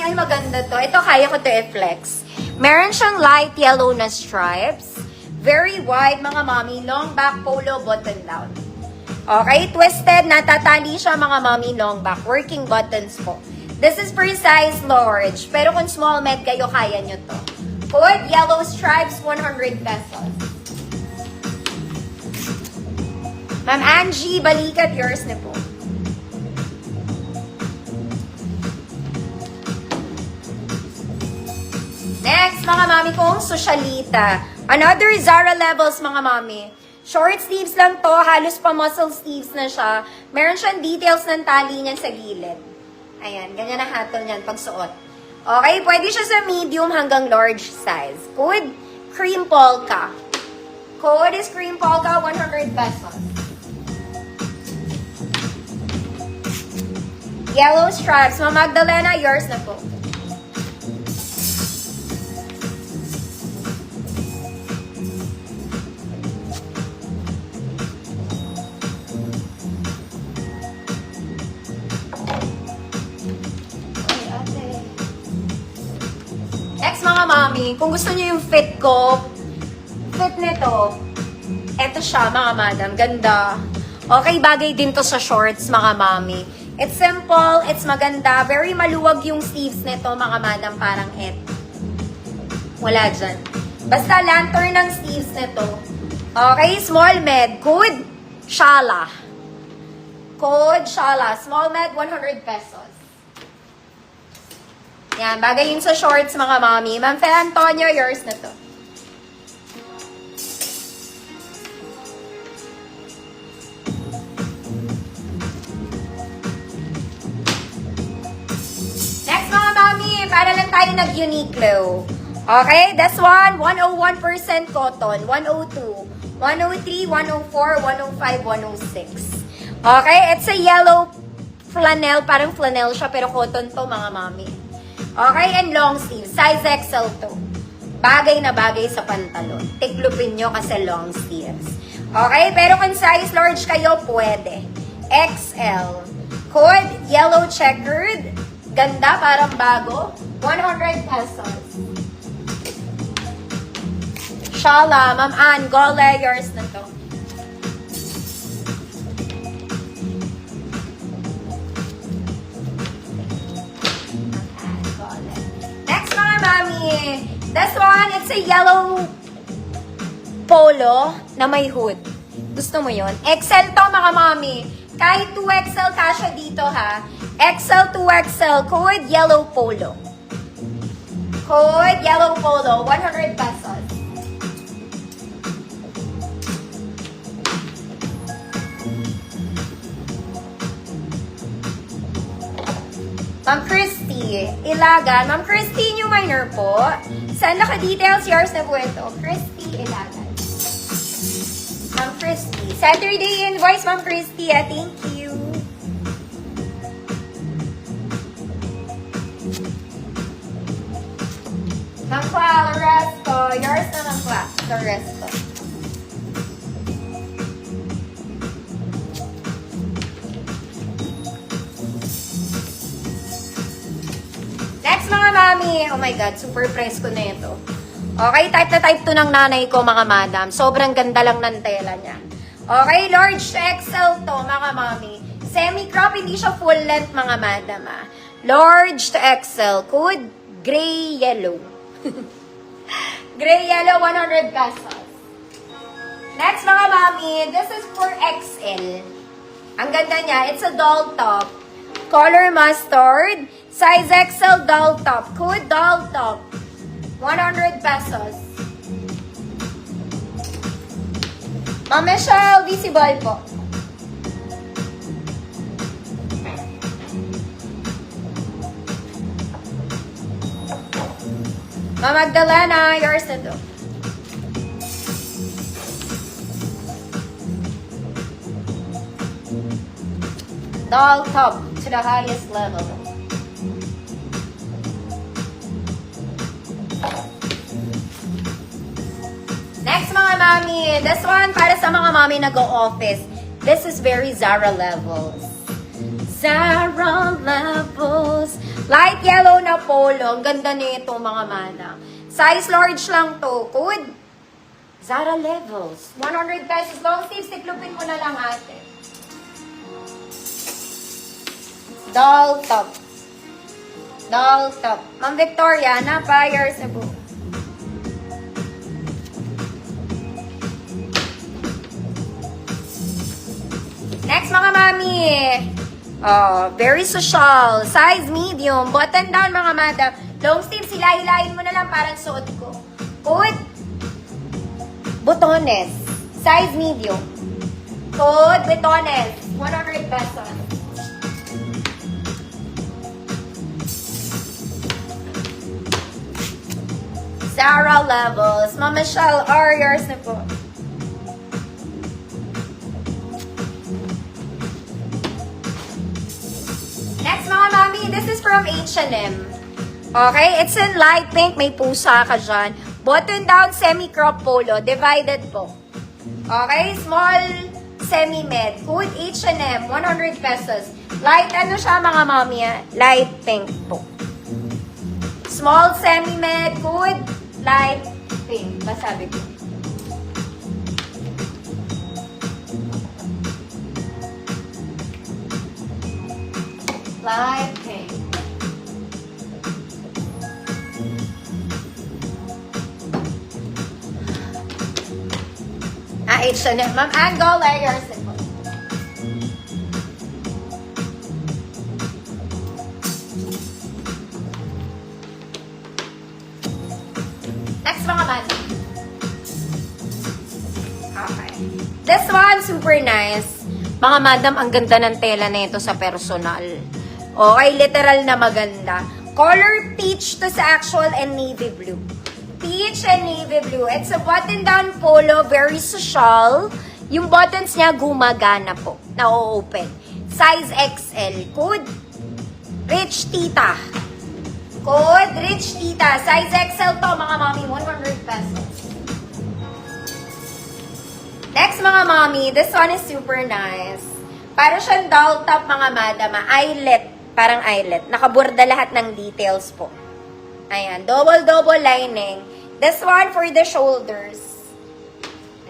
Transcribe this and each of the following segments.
Ay, maganda to. Ito, kaya ko to i-flex. Meron siyang light yellow na stripes. Very wide, mga mommy. Long back polo, button down. Okay, twisted. Natatali siya, mga mommy. Long back. Working buttons po. This is for size large. Pero kung small med kayo, kaya nyo to. Code, yellow stripes, 100 pesos. Ma'am Angie, balikat, yours na po. Next, mga mami kong socialita. Another Zara levels, mga mami. Short sleeves lang to, halos pa muscle sleeves na siya. Meron siyang details ng tali niyan sa gilid. Ayan, ganyan ang hatol niyan pag suot. Okay, pwede siya sa medium hanggang large size. Code, cream polka. Code is cream polka, 100 pesos. Yellow stripes. Ma'am Magdalena, yours na po. Next, mga mami, kung gusto niyo yung fit ko, fit nito, eto siya, mga madam. Ganda. Okay, bagay din to sa shorts, mga mami. It's simple, it's maganda. Very maluwag yung sleeves nito, mga madam. Parang eto. Wala dyan. Basta lantern ng sleeves nito. Okay, small med. Code, Shala. Code, Shala. Small med, 100 pesos. Yan, bagay yun sa shorts, mga mami. Ma'am Fe Antonio, yours na to. Next, mga mami, para lang tayo nag-Uniqlo. Okay, this one, 101% cotton, 102, 103, 104, 105, 106. Okay, it's a yellow flannel, parang flannel siya, pero cotton to, mga mami. Okay, and long sleeve. Size XL to. Bagay na bagay sa pantalon. Tiklupin nyo kasi long sleeves. Okay, pero kung size large kayo, pwede. XL. Code, yellow checkered. Ganda, parang bago. 100 pesos. Shala, Ma'am Ann, go layers na to. Mami, this one, it's a yellow polo na may hood. Gusto mo yun? XL to, mga mami. Kahit 2XL kasya dito, ha. XL, 2XL. Code, yellow polo. Code, yellow polo. 100 pesos. Ma'am Christy, Ilagan. Ma'am Christy, new minor po. Send naka-details, yours na po ito. Christy, Ilagan. Ma'am Christy. Saturday invoice, Ma'am Christy. Thank you. Ma'am Cla, Loresto. Yours na, Ma'am Cla. Loresto. Mga mami, oh my god, super fresco na ito. Okay, type na type to ng nanay ko, mga madam. Sobrang ganda lang ng tela niya. Okay, large to XL to, mga mami. Semi-crop, hindi siya full length, mga madam. Large to XL. Code, gray-yellow. Gray-yellow, 100 pesos. Next, mga mami, this is for XL. Ang ganda niya, it's a doll top. Color mustard. Size XL doll top. Code doll top. 100 pesos. Ma'am Michelle, visible po. Ma'am Magdalena, yours na to. Doll top to the highest level. Next, mga mami. This one, para sa mga mami nag-o-office. This is very Zara levels. Zara levels. Light yellow na polo. Ang ganda nito mga madam. Size large lang to. Code Zara Levels. 100 pesos. Long sleeves. Tiklupin mo na lang ate. Doll top. Doll top. Ma'am Victoria, na-buyers na po. Next mga mami. Very social. Size medium. Button down mga madam. Long sleeves, hilahin mo na lang parang suot ko. Code Botones. Size medium. Code Botones. 100 pesos. Zara Levels. Ma'am Michelle, yours na po. Next mga mami, this is from H&M. Okay, it's in light pink. May pusa ka dyan. Button down semi-crop polo. Divided po. Okay, small semi-med. Code H&M, 100 pesos. Light ano siya mga mami? Light pink po. Small semi-med. Code light pink. Basabi ko. Light pink. H&M. Ma'am Angle layers. Next mga man. Okay. This one, super nice. Mga madam, ang ganda ng tela na ito sa personal. Okay, literal na maganda. Color peach to sa actual and navy blue. Peach and navy blue. It's a button-down polo, very social. Yung buttons niya gumagana po, na-open. Size XL. Code Rich Tita. Code Rich Tita. Size XL to, mga mami, 100 pesos. Next, mga mami, this one is super nice. Para siyang doll top, mga madama. Eyelet. Parang eyelet. Nakaborda lahat ng details po. Ayan. Double lining. This one for the shoulders.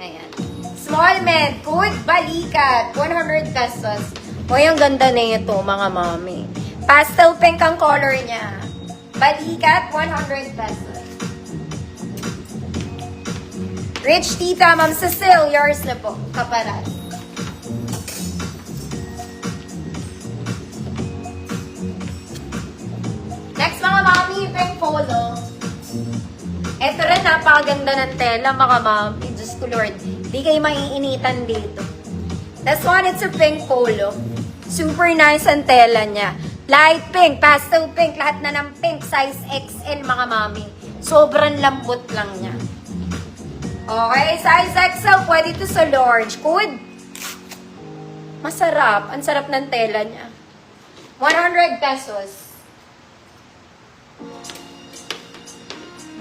Ayan. Small med. Code Balikat. 100 pesos. O, yung ganda na ito, mga mami. Pastel pink ang color niya. Balikat, 100 pesos. Rich Tita, Ma'am Cecile, yours na po. Kaparas. Next, mga mami, pink polo. Ito rin, napakaganda ng tela, mga mami. Diyos ko Lord, di kayo maiinitan dito. This one, it's a pink polo. Super nice ang tela niya. Light pink, pastel pink, lahat na ng pink, size XL, mga mami. Sobrang lambot lang niya. Okay, size XL, pwede ito sa large. Good. Masarap. Ang sarap ng tela niya. 100 pesos.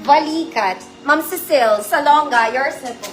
Balikat. Ma'am Cecile, Salonga, yours na po.